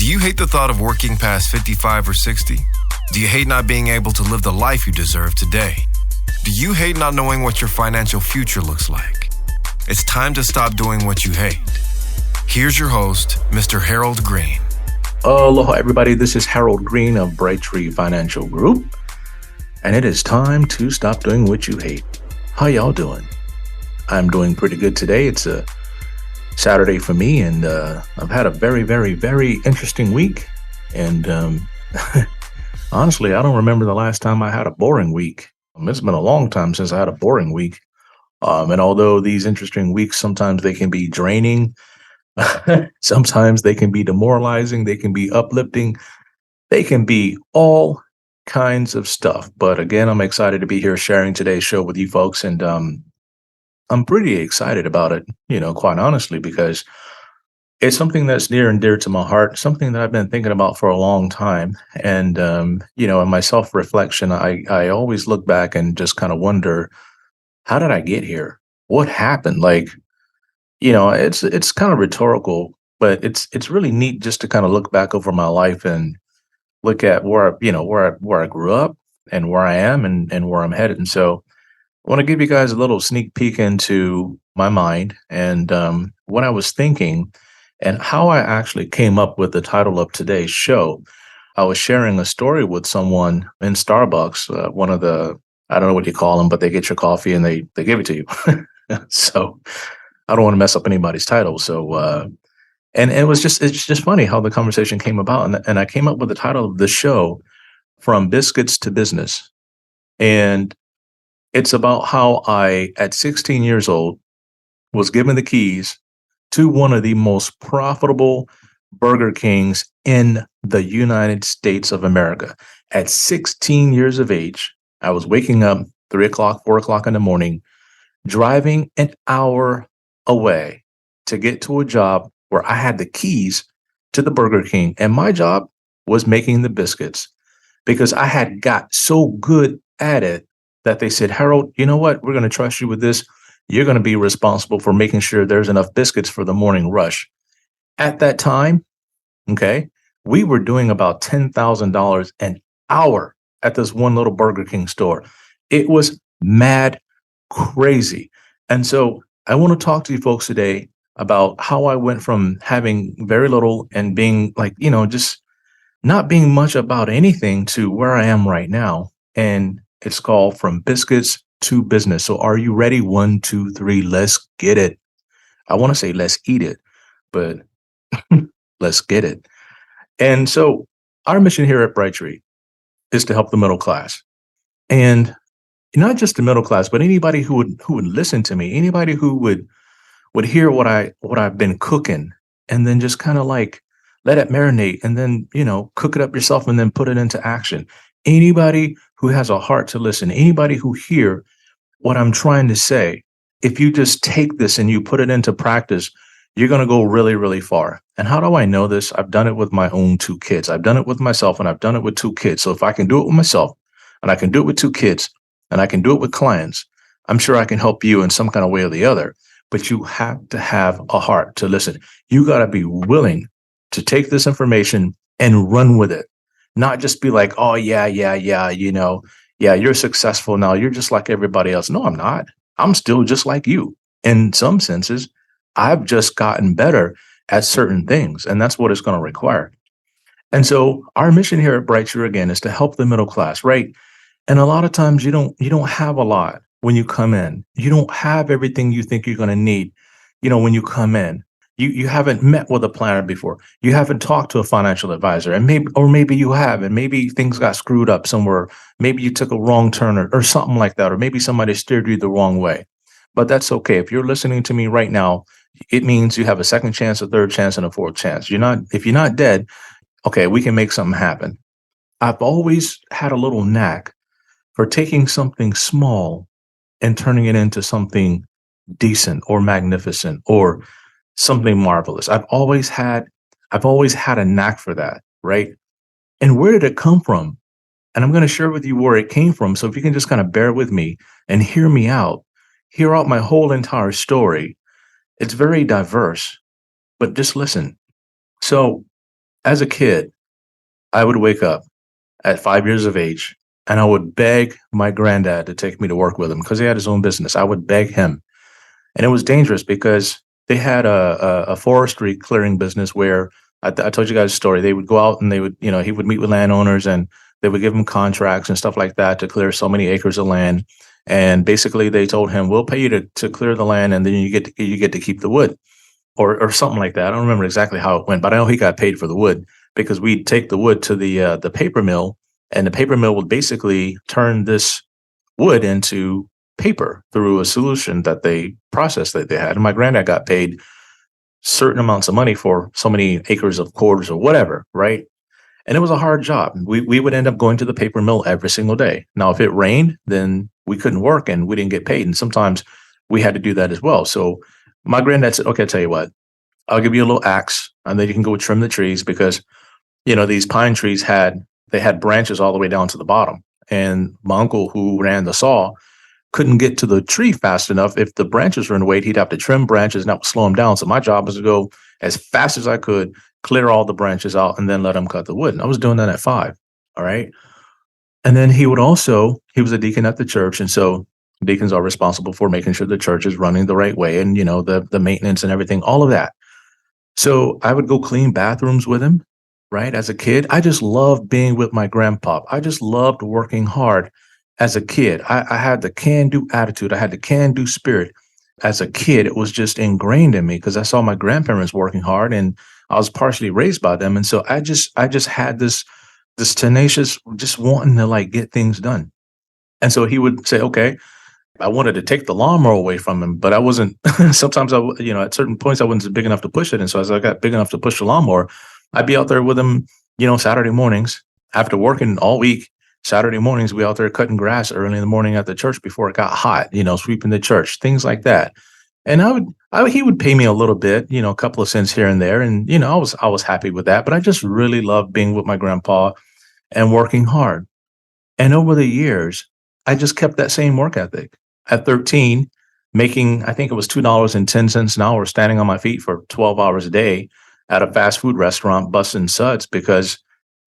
you hate the thought of working past 55 or 60? Do you hate not being able to live the life you deserve today? Do you hate not knowing what your financial future looks like? It's time to stop doing what you hate. Here's your host, Mr. Harold Green. Aloha, everybody. This is Harold Green of Brightree Financial Group, and it is time to stop doing what you hate. How y'all doing? I'm doing pretty good today. It's a Saturday for me, and I've had a very, very, very interesting week. And honestly, I don't remember the last time I had a boring week. It's been a long time since I had a boring week. And although these interesting weeks, sometimes they can be draining, sometimes they can be demoralizing, they can be uplifting, they can be all kinds of stuff. But again, I'm excited to be here sharing today's show with you folks. And I'm pretty excited about it, quite honestly, because it's something that's near and dear to my heart, something that I've been thinking about for a long time. And, in my self-reflection, I always look back and just kind of wonder, how did I get here? What happened? It's kind of rhetorical, but it's really neat just to kind of look back over my life and look at where I grew up and where I am and where I'm headed. And so I want to give you guys a little sneak peek into my mind and what I was thinking and how I actually came up with the title of today's show. I was sharing a story with someone in Starbucks, one of the, I don't know what you call them, but they get your coffee and they give it to you. So I don't want to mess up anybody's title. So, and it's just funny how the conversation came about. And I came up with the title of the show, From Biscuits to Business. And it's about how I, at 16 years old, was given the keys to one of the most profitable Burger Kings in the United States of America. At 16 years of age, I was waking up 3 o'clock, 4 o'clock in the morning, driving an hour away to get to a job where I had the keys to the Burger King. And my job was making the biscuits because I had got so good at it that they said, Harold, you know what? We're going to trust you with this. You're going to be responsible for making sure there's enough biscuits for the morning rush. At that time, okay, we were doing about $10,000 an hour at this one little Burger King store. It was mad crazy. And so I want to talk to you folks today about how I went from having very little and being just not being much about anything to where I am right now. And it's called From Biscuits to Business. So are you ready? 1, 2, 3, let's get it. I want to say let's eat it, but let's get it. And so our mission here at Brightree is to help the middle class. And not just the middle class, but anybody who would listen to me, anybody who would hear what I've been cooking and then just kind of let it marinate and then, cook it up yourself and then put it into action. Anybody who has a heart to listen, anybody who hear what I'm trying to say, if you just take this and you put it into practice, you're going to go really, really far. And how do I know this? I've done it with my own 2 kids. I've done it with myself and I've done it with 2 kids. So if I can do it with myself and I can do it with 2 kids and I can do it with clients, I'm sure I can help you in some kind of way or the other. But you have to have a heart to listen. You got to be willing to take this information and run with it. Not just be like, oh, yeah, you're successful now. You're just like everybody else. No, I'm not. I'm still just like you. In some senses, I've just gotten better at certain things, and that's what it's going to require. And so our mission here at Brightree, again, is to help the middle class, right? And a lot of times you don't have a lot when you come in. You don't have everything you think you're going to need, when you come in. You haven't met with a planner before. You haven't talked to a financial advisor, and maybe you have, and maybe things got screwed up somewhere. Maybe you took a wrong turn or something like that, or maybe somebody steered you the wrong way. But that's okay. If you're listening to me right now, it means you have a second chance, a third chance, and a fourth chance. If you're not dead, okay, we can make something happen. I've always had a little knack for taking something small and turning it into something decent or magnificent or something marvelous. I've always had a knack for that, right? And where did it come from? And I'm going to share with you where it came from. So if you can just kind of bear with me and hear me out, hear out my whole entire story. It's very diverse, but just listen. So As a kid, I would wake up at 5 years of age and I would beg my granddad to take me to work with him because he had his own business. I would beg him. And it was dangerous because they had a forestry clearing business where I told you guys a story. They would go out and they would, he would meet with landowners and they would give him contracts and stuff like that to clear so many acres of land. And basically, they told him, "We'll pay you to clear the land, and then you get to keep the wood." Or something like that. I don't remember exactly how it went, but I know he got paid for the wood because we'd take the wood to the paper mill, and the paper mill would basically turn this wood into paper through a solution that they processed that they had. And my granddad got paid certain amounts of money for so many acres of quarters or whatever, right? And it was a hard job. We would end up going to the paper mill every single day. Now, if it rained, then we couldn't work and we didn't get paid. And sometimes we had to do that as well. So my granddad said, "Okay, I'll tell you what, I'll give you a little axe and then you can go trim the trees because, these pine trees they had branches all the way down to the bottom. And my uncle who ran the saw couldn't get to the tree fast enough. If the branches were in the way, he'd have to trim branches and that would slow him down. So my job was to go as fast as I could, clear all the branches out, and then let him cut the wood. And I was doing that at 5. All right. And then he was a deacon at the church. And so deacons are responsible for making sure the church is running the right way and, the maintenance and everything, all of that. So I would go clean bathrooms with him, right? As a kid, I just loved being with my grandpa. I just loved working hard as a kid. I had the can do attitude, I had the can do spirit. As a kid, it was just ingrained in me because I saw my grandparents working hard and I was partially raised by them. And so I just had this tenacious, just wanting to like get things done. And so he would say, "Okay." I wanted to take the lawnmower away from him, but I wasn't. Sometimes at certain points I wasn't big enough to push it, and so as I got big enough to push the lawnmower, I'd be out there with him, Saturday mornings after working all week. Saturday mornings we out there cutting grass early in the morning at the church before it got hot, sweeping the church, things like that. And he would pay me a little bit, a couple of cents here and there, and I was happy with that. But I just really loved being with my grandpa and working hard. And over the years, I just kept that same work ethic. At 13, making, I think it was $2.10 an hour, standing on my feet for 12 hours a day at a fast food restaurant, busting suds because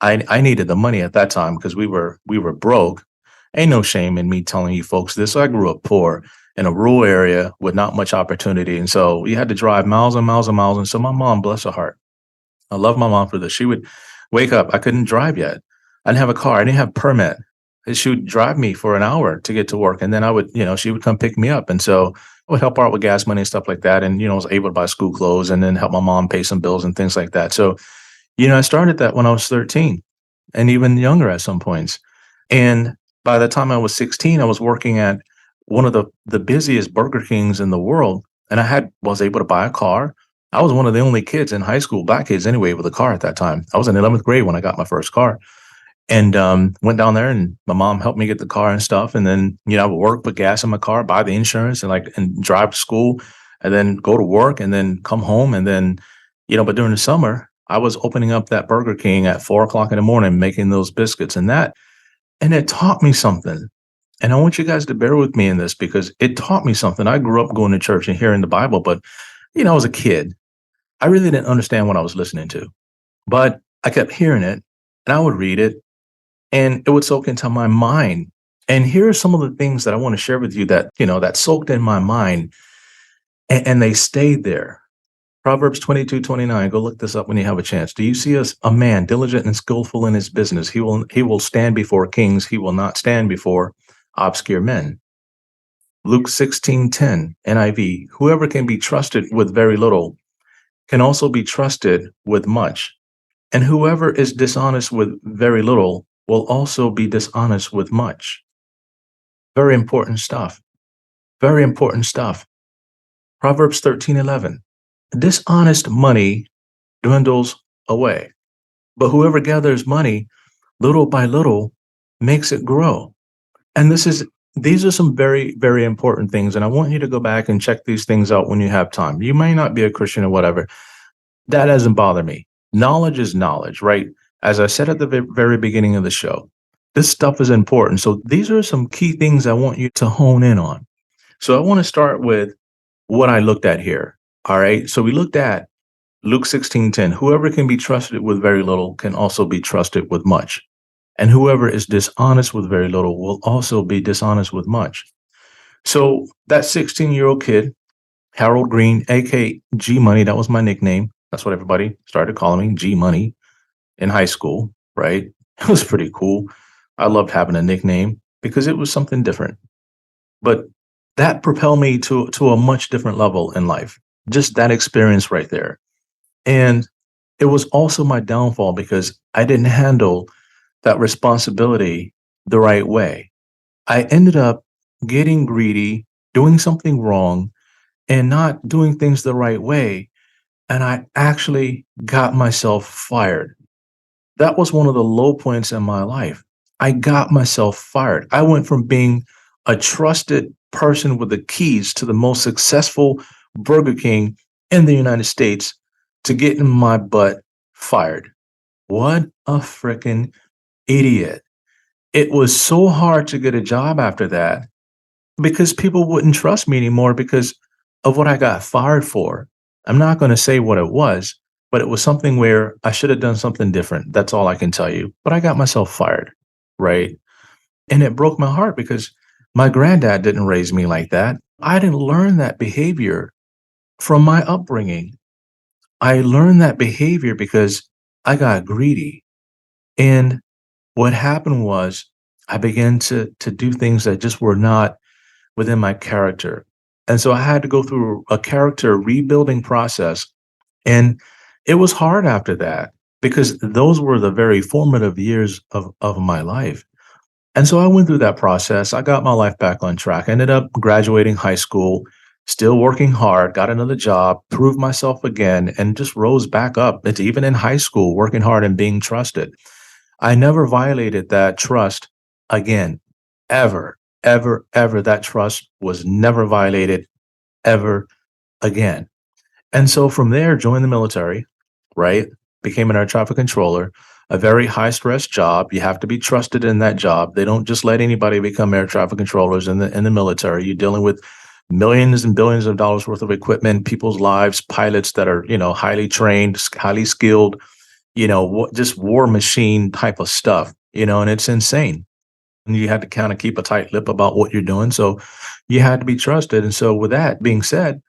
I needed the money at that time because we were broke. Ain't no shame in me telling you folks this. I grew up poor in a rural area with not much opportunity. And so you had to drive miles and miles and miles. And so my mom, bless her heart, I love my mom for this. She would wake up. I couldn't drive yet. I didn't have a car. I didn't have a permit. And she would drive me for an hour to get to work. And then she would come pick me up. And so I would help her out with gas money and stuff like that. And, I was able to buy school clothes and then help my mom pay some bills and things like that. So, I started that when I was 13 and even younger at some points. And by the time I was 16, I was working at one of the busiest Burger Kings in the world. And was able to buy a car. I was one of the only kids in high school, black kids anyway, with a car at that time. I was in 11th grade when I got my first car. And went down there and my mom helped me get the car and stuff. And then, I would work, put gas in my car, buy the insurance and drive to school and then go to work and then come home. And then, but during the summer, I was opening up that Burger King at 4 o'clock in the morning, making those biscuits and it taught me something. And I want you guys to bear with me in this because it taught me something. I grew up going to church and hearing the Bible, but, I was a kid. I really didn't understand what I was listening to, but I kept hearing it and I would read it and it would soak into my mind. And here are some of the things that I want to share with you that soaked in my mind and they stayed there. Proverbs 22:29. Go look this up when you have a chance. Do you see a man diligent and skillful in his business? He will stand before kings. He will not stand before obscure men. Luke 16:10 NIV. Whoever can be trusted with very little can also be trusted with much. And whoever is dishonest with very little will also be dishonest with much. Very important stuff. Very important stuff. Proverbs 13:11. Dishonest money dwindles away, but whoever gathers money little by little makes it grow. And these are some very, very important things. And I want you to go back and check these things out when you have time. You may not be a Christian or whatever. That doesn't bother me. Knowledge is knowledge, right? As I said at the very beginning of the show, this stuff is important. So these are some key things I want you to hone in on. So I want to start with what I looked at here. All right. So we looked at Luke 16:10, whoever can be trusted with very little can also be trusted with much. And whoever is dishonest with very little will also be dishonest with much. So that 16-year-old kid, Harold Green, aka G Money, that was my nickname. That's what everybody started calling me, G Money, in high school, right? It was pretty cool. I loved having a nickname because it was something different. But that propelled me to a much different level in life. Just that experience right there. And it was also my downfall because I didn't handle that responsibility the right way. I ended up getting greedy, doing something wrong, and not doing things the right way. And I actually got myself fired. That was one of the low points in my life. I got myself fired. I went from being a trusted person with the keys to the most successful Burger King in the United States to getting my butt fired. What a freaking idiot. It was so hard to get a job after that because people wouldn't trust me anymore because of what I got fired for. I'm not going to say what it was, but it was something where I should have done something different. That's all I can tell you. But I got myself fired, right? And it broke my heart because my granddad didn't raise me like that. I didn't learn that behavior from my upbringing. I learned that behavior because I got greedy. And what happened was I began to do things that just were not within my character. And so I had to go through a character rebuilding process. And it was hard after that because those were the very formative years of my life. And so I went through that process. I got my life back on track. I ended up graduating high school, still working hard, got another job, proved myself again, and just rose back up. It's even in high school, working hard and being trusted. I never violated that trust again, ever, ever, ever. That trust was never violated ever again. And so from there, joined the military, right? Became an air traffic controller, a very high stress job. You have to be trusted in that job. They don't just let anybody become air traffic controllers in the military. You're dealing with millions and billions of dollars worth of equipment, people's lives, pilots that are, highly trained, highly skilled, just war machine type of stuff, and it's insane. And you had to kind of keep a tight lip about what you're doing. So you had to be trusted. And so with that being said,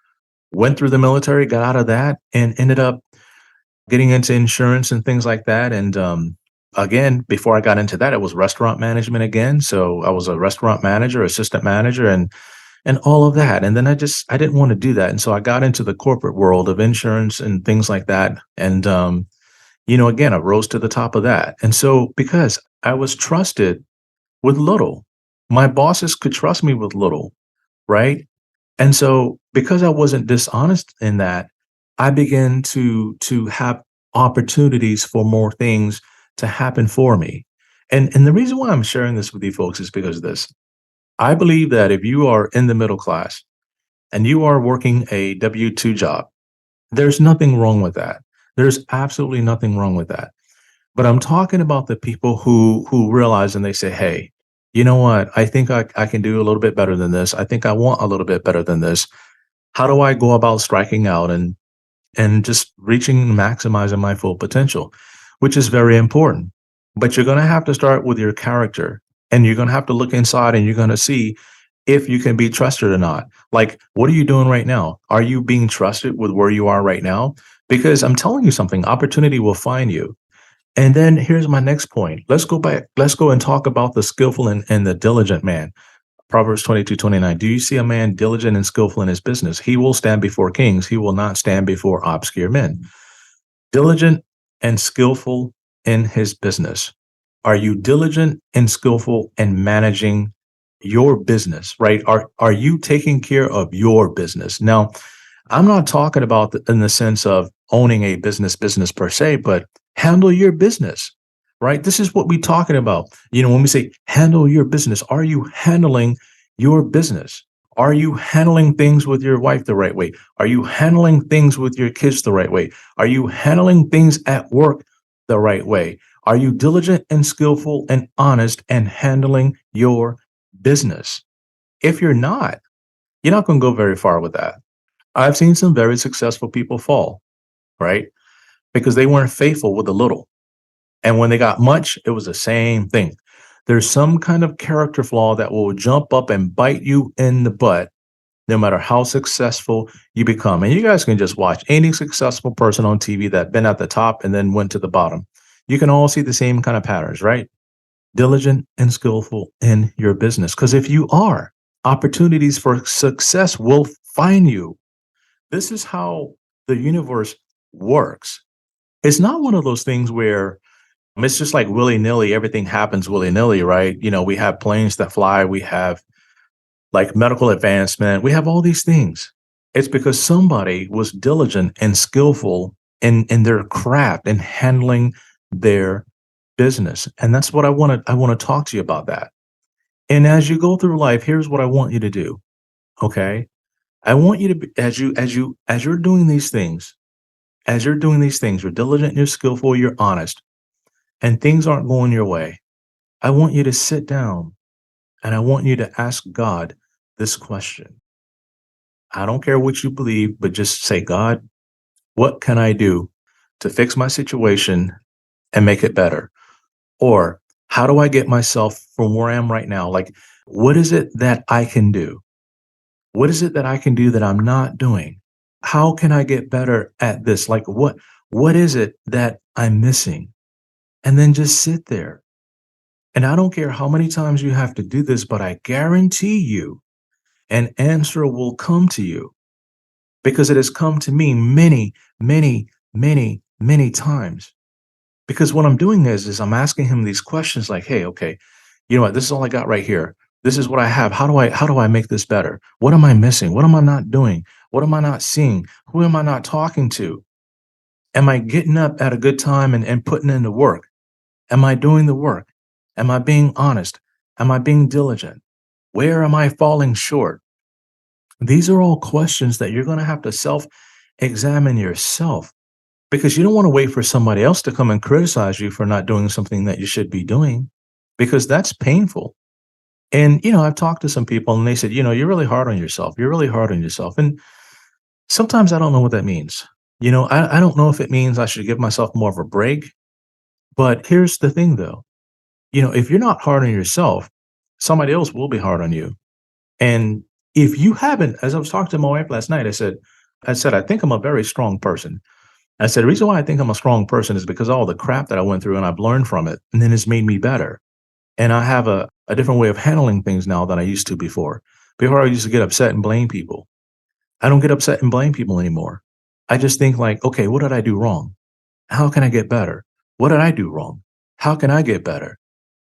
went through the military, got out of that, and ended up getting into insurance and things like that. And again, before I got into that, it was restaurant management again. So I was a restaurant manager, assistant manager, and all of that. And then I didn't want to do that. And so I got into the corporate world of insurance and things like that. And again, I rose to the top of that. And so because I was trusted with little, my bosses could trust me with little, right? And so because I wasn't dishonest in that, I began to have opportunities for more things to happen for me. And the reason why I'm sharing this with you folks is because of this. I believe that if you are in the middle class and you are working a W-2 job, there's nothing wrong with that. There's absolutely nothing wrong with that. But I'm talking about the people who realize and they say, hey, you know what? I think I can do a little bit better than this. I think I want a little bit better than this. How do I go about striking out and just reaching and maximizing my full potential, which is very important. But you're going to have to start with your character and you're going to have to look inside and you're going to see if you can be trusted or not. Like, what are you doing right now? Are you being trusted with where you are right now? Because I'm telling you something, opportunity will find you. And then here's my next point. Let's go back. Let's go and talk about the skillful and the diligent man. Proverbs 22:29. Do you see a man diligent and skillful in his business? He will stand before kings. He will not stand before obscure men. Diligent and skillful in his business. Are you diligent and skillful in managing your business, right? Are you taking care of your business? Now, I'm not talking about in the sense of owning a business per se, but handle your business, right? This is what we're talking about. When we say handle your business, are you handling your business? Are you handling things with your wife the right way? Are you handling things with your kids the right way? Are you handling things at work the right way? Are you diligent and skillful and honest and handling your business? If you're not going to go very far with that. I've seen some very successful people fall. right? Because they weren't faithful with the little. And when they got much, it was the same thing. There's some kind of character flaw that will jump up and bite you in the butt no matter how successful you become. And you guys can just watch any successful person on TV that been at the top and then went to the bottom. You can all see the same kind of patterns, right? Diligent and skillful in your business. Because if you are, opportunities for success will find you. This is how the universe works. It's not one of those things where it's just like willy nilly, everything happens willy nilly, right? We have planes that fly, we have like medical advancement, we have all these things. It's because somebody was diligent and skillful in their craft and handling their business. And that's what I want to talk to you about that. And as you go through life, here's what I want you to do. Okay. I want you to be, as you're doing these things, you're diligent, you're skillful, you're honest, and things aren't going your way. I want you to sit down and I want you to ask God this question. I don't care what you believe, but just say, God, what can I do to fix my situation and make it better? Or how do I get myself from where I am right now? Like, what is it that I can do? What is it that I can do that I'm not doing? How can I get better at this? Like, what is it that I'm missing? And then just sit there. And I don't care how many times you have to do this, but I guarantee you an answer will come to you because it has come to me many, many, many, many times. Because what I'm doing is I'm asking him these questions like, hey, okay, you know what? This is all I got right here. This is what I have. How do I make this better? What am I missing? What am I not doing? What am I not seeing? Who am I not talking to? Am I getting up at a good time and putting in the work? Am I doing the work? Am I being honest? Am I being diligent? Where am I falling short? These are all questions that you're going to have to self examine yourself because you don't want to wait for somebody else to come and criticize you for not doing something that you should be doing because that's painful. And, I've talked to some people and they said, you're really hard on yourself. You're really hard on yourself. And sometimes I don't know what that means. I don't know if it means I should give myself more of a break. But here's the thing, though. If you're not hard on yourself, somebody else will be hard on you. And if you haven't, as I was talking to my wife last night, I think I'm a very strong person. I said, the reason why I think I'm a strong person is because of all the crap that I went through and I've learned from it. And then it's made me better. And I have a different way of handling things now than I used to before. Before I used to get upset and blame people. I don't get upset and blame people anymore. I just think like, okay, what did I do wrong? How can I get better? What did I do wrong? How can I get better?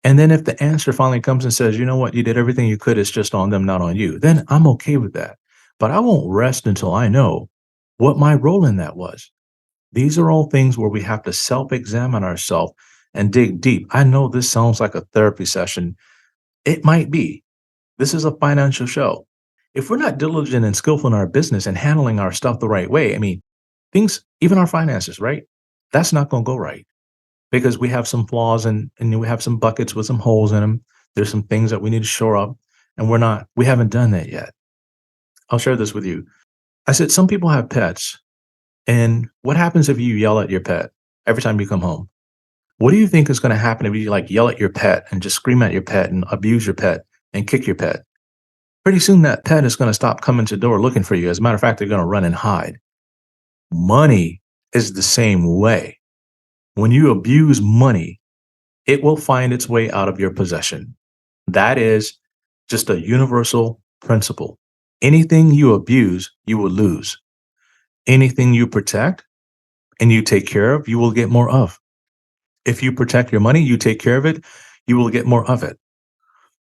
And then if the answer finally comes and says, you know what, you did everything you could, it's just on them, not on you, then I'm okay with that. But I won't rest until I know what my role in that was. These are all things where we have to self examine ourselves and dig deep. I know this sounds like a therapy session. It might be. This is a financial show. If we're not diligent and skillful in our business and handling our stuff the right way, I mean, things, even our finances, right? That's not going to go right because we have some flaws and we have some buckets with some holes in them. There's some things that we need to shore up and we haven't done that yet. I'll share this with you. I said, some people have pets. And what happens if you yell at your pet every time you come home? What do you think is going to happen if you like yell at your pet and just scream at your pet and abuse your pet and kick your pet? Pretty soon that pet is going to stop coming to the door looking for you. As a matter of fact, they're going to run and hide. Money is the same way. When you abuse money, it will find its way out of your possession. That is just a universal principle. Anything you abuse, you will lose. Anything you protect and you take care of, you will get more of. If you protect your money, you take care of it, you will get more of it.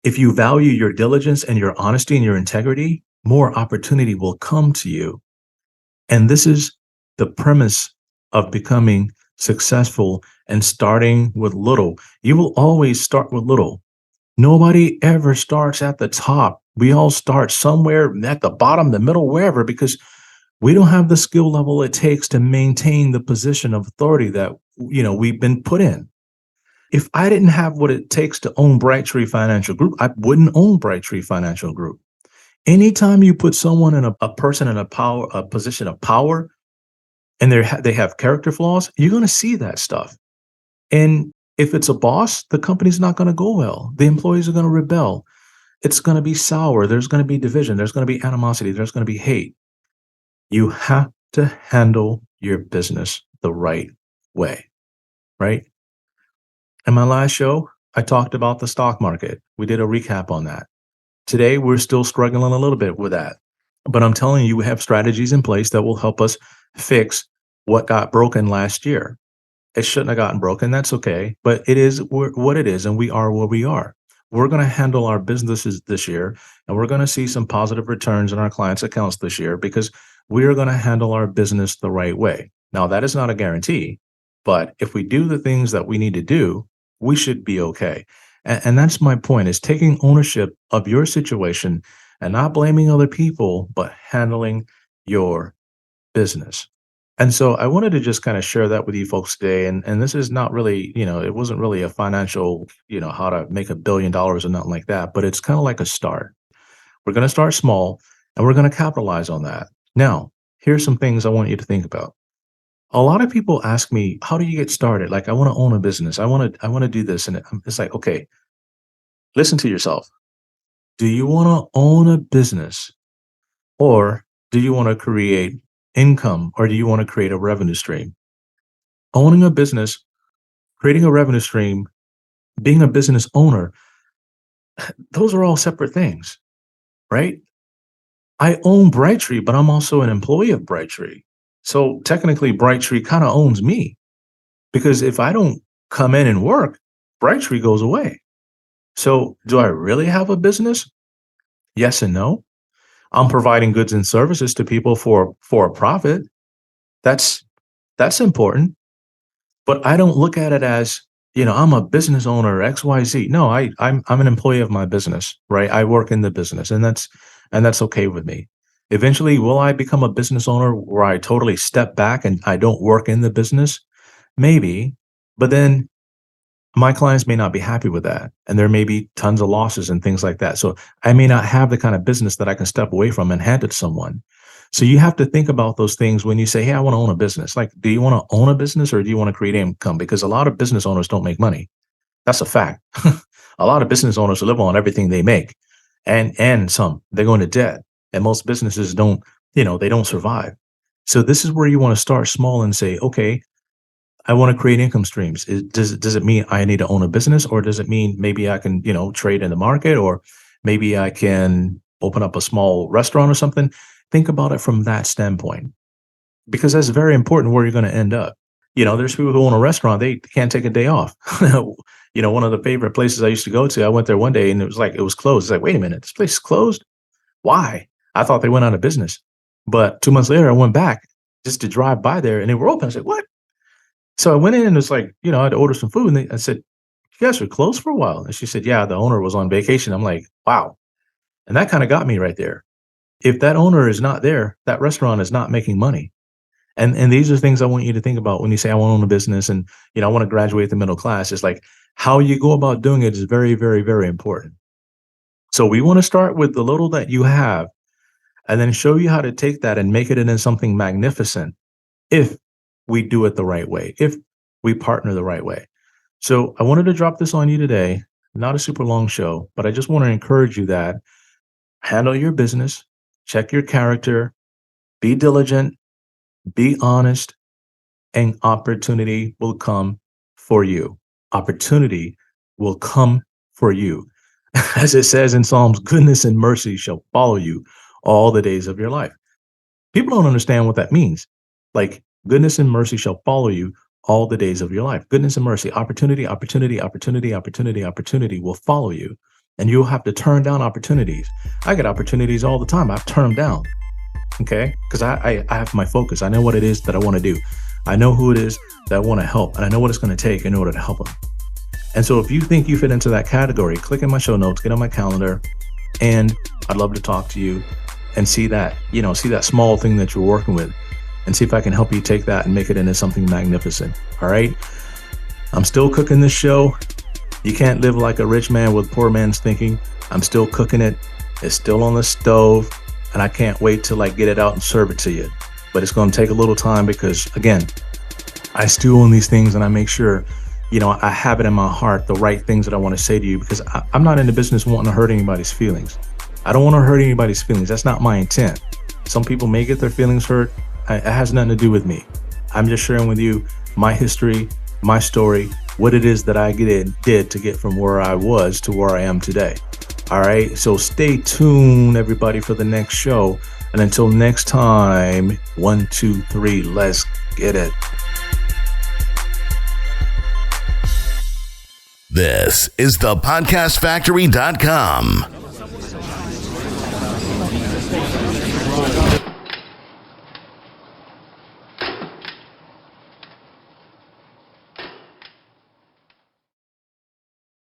If you value your diligence and your honesty and your integrity, more opportunity will come to you. And this is the premise of becoming successful and starting with little. You will always start with little. Nobody ever starts at the top. We all start somewhere at the bottom, the middle, wherever, because we don't have the skill level it takes to maintain the position of authority that we've been put in. If I didn't have what it takes to own Brightree Financial Group, I wouldn't own Brightree Financial Group. Anytime you put someone in a person in a position of power, and they have character flaws, you're going to see that stuff. And if it's a boss, the company's not going to go well. The employees are going to rebel. It's going to be sour. There's going to be division. There's going to be animosity. There's going to be hate. You have to handle your business the right way, right? In my last show, I talked about the stock market. We did a recap on that. Today, we're still struggling a little bit with that. But I'm telling you, we have strategies in place that will help us fix what got broken last year. It shouldn't have gotten broken. That's okay. But it is what it is, and we are where we are. We're going to handle our businesses this year, and we're going to see some positive returns in our clients' accounts this year because we are going to handle our business the right way. Now, that is not a guarantee, but if we do the things that we need to do, we should be okay. And that's my point, is taking ownership of your situation and not blaming other people, but handling your business. And so I wanted to just kind of share that with you folks today. And this is not really, it wasn't really a financial, how to make $1 billion or nothing like that, but it's kind of like a start. We're going to start small and we're going to capitalize on that. Now, here's some things I want you to think about. A lot of people ask me, how do you get started? Like, I want to own a business. I want to do this. And it's like, okay, listen to yourself. Do you want to own a business, or do you want to create income, or do you want to create a revenue stream? Owning a business, creating a revenue stream, being a business owner, those are all separate things, right? I own Brightree, but I'm also an employee of Brightree. So technically, Brightree kind of owns me, because if I don't come in and work, Brightree goes away. So do I really have a business? Yes and no. I'm providing goods and services to people for a profit. That's important. But I don't look at it as, I'm a business owner, XYZ. No, I'm an employee of my business, right? I work in the business, and that's okay with me. Eventually, will I become a business owner where I totally step back and I don't work in the business? Maybe, but then my clients may not be happy with that. And there may be tons of losses and things like that. So I may not have the kind of business that I can step away from and hand it to someone. So you have to think about those things when you say, hey, I want to own a business. Like, do you want to own a business, or do you want to create income? Because a lot of business owners don't make money. That's a fact. A lot of business owners live on everything they make, and some. They go into debt. And most businesses don't, they don't survive. So this is where you want to start small and say, okay, I want to create income streams. Does it mean I need to own a business, or does it mean maybe I can, trade in the market, or maybe I can open up a small restaurant or something? Think about it from that standpoint, because that's very important where you're going to end up. There's people who own a restaurant, they can't take a day off. One of the favorite places I used to go to, I went there one day and it was closed. It's like, wait a minute, this place is closed? Why? I thought they went out of business. But 2 months later, I went back just to drive by there and they were open. I said, what? So I went in and it's like, I had to order some food. And I said, you guys were closed for a while. And she said, yeah, the owner was on vacation. I'm like, wow. And that kind of got me right there. If that owner is not there, that restaurant is not making money. And these are things I want you to think about when you say, I want to own a business and, I want to graduate the middle class. It's like how you go about doing it is very, very, very important. So we want to start with the little that you have and then show you how to take that and make it into something magnificent if we do it the right way, if we partner the right way. So I wanted to drop this on you today. Not a super long show, but I just want to encourage you that handle your business, check your character, be diligent, be honest, and opportunity will come for you. Opportunity will come for you. As it says in Psalms, goodness and mercy shall follow you all the days of your life. People don't understand what that means. Like, goodness and mercy shall follow you all the days of your life. Goodness and mercy, opportunity, opportunity, opportunity, opportunity, opportunity will follow you. And you'll have to turn down opportunities. I get opportunities all the time. I've turned them down. Okay? Because I have my focus. I know what it is that I want to do. I know who it is that I want to help. And I know what it's going to take in order to help them. And so if you think you fit into that category, click in my show notes, get on my calendar, and I'd love to talk to you and see that, see that small thing that you're working with and see if I can help you take that and make it into something magnificent. All right? I'm still cooking this show. You can't live like a rich man with poor man's thinking. I'm still cooking it. It's still on the stove, and I can't wait to get it out and serve it to you. but it's going to take a little time because, again, I stew on these things and I make sure, I have it in my heart, the right things that I want to say to you, because I'm not in the business wanting to hurt anybody's feelings. I don't want to hurt anybody's feelings. That's not my intent. Some people may get their feelings hurt. It has nothing to do with me. I'm just sharing with you my history, my story, what it is that I did to get from where I was to where I am today. All right. So stay tuned, everybody, for the next show. And until next time, 1, 2, 3, let's get it. This is thepodcastfactory.com.